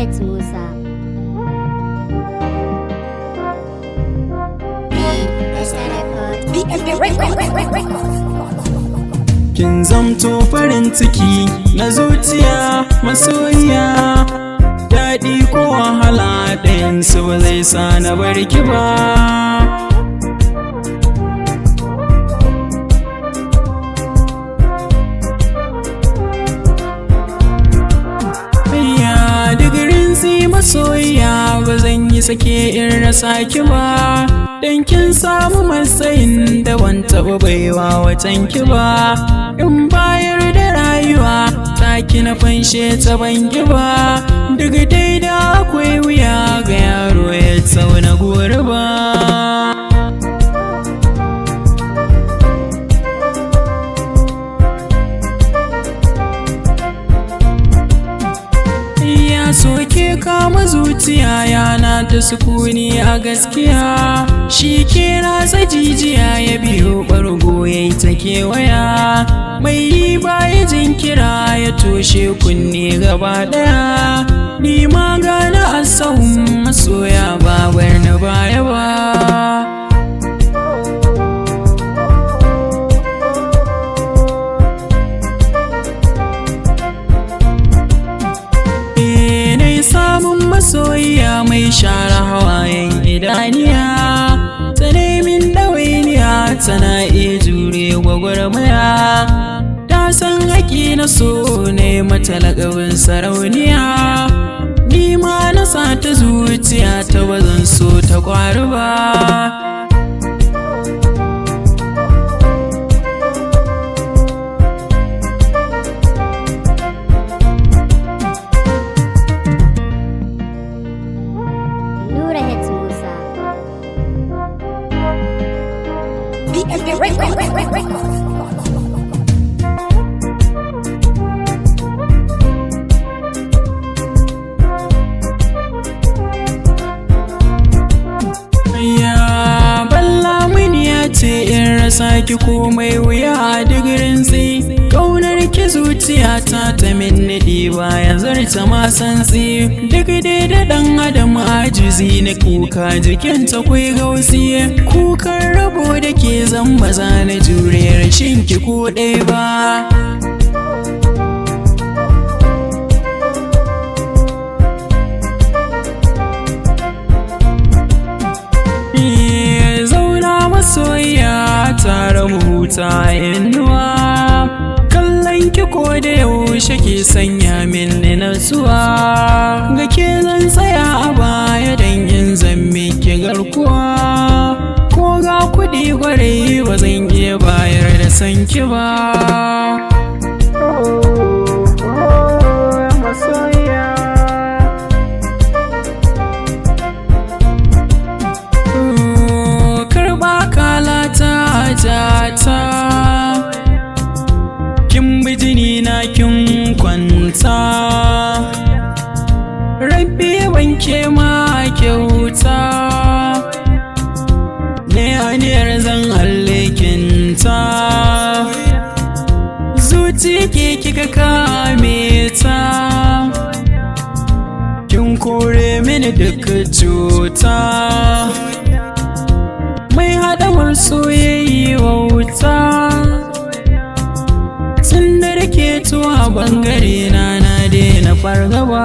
hits Musa. Kin zamto farin ciki na zuciya masoyiya, daɗi ko wahala ɗayansu ba zai sa na barki ba. Soyayya ba zan yi sake in rasa ki ba, dan kin samu matsayin da ban taɓa baiwa watan ki ba. In bayar da rayuwa ta ki na fanshe ta ban ki ba, duk dai da akwai wuya ga yaro ya tauna gori ba. Soke kama zuciya yana ta sukuni a gaskiya, shi ke ratsa jijiya ya biyo ɓargo ya yi ta kewaya, mai yi baya jinkira ya toshe kunne gaba ɗaya. Ni ma gane a sahun masoya ba bar na baya ba. Soyayya mai share hawayen idaniya, ta nemin ɗawainiya tana iya jure gwagwarmaya. Ta san haƙi na so ne mata laƙabin sarauniya, ni ma na sa ta zuciya ta bazan so ta ƙwari ba. Nura hits Musa. Ya balla mini ya ce in rasa ki komai wuya a digirin tsi, ƙaunar ki zuciyata ta minni baya zarta ma santsi. Duk dai da ɗan adam ajizi na kuka jikinta kwai gausi, kukan rabo da ke zan baza na jure rashin ki ko ɗaya ba. Soyayya tare mu huta inuwa, kallon ki ko da yaushe ke sanya min natsuwa. Ga ke zan tsaya a baya dan in zan miki garkuwa, ko ga kuɗi kwarai ba zan iya bayar da san ki ba. Jata kin bi jini na kin kwanta, rabbi wanke ma kyauta, ne aniyar zan allekinta. Zuci ke kika kame ta, kin kore mini duk cuta, mai haɗawar soyayya wauta. Tun da rike tuwa bangare na daina fargaba.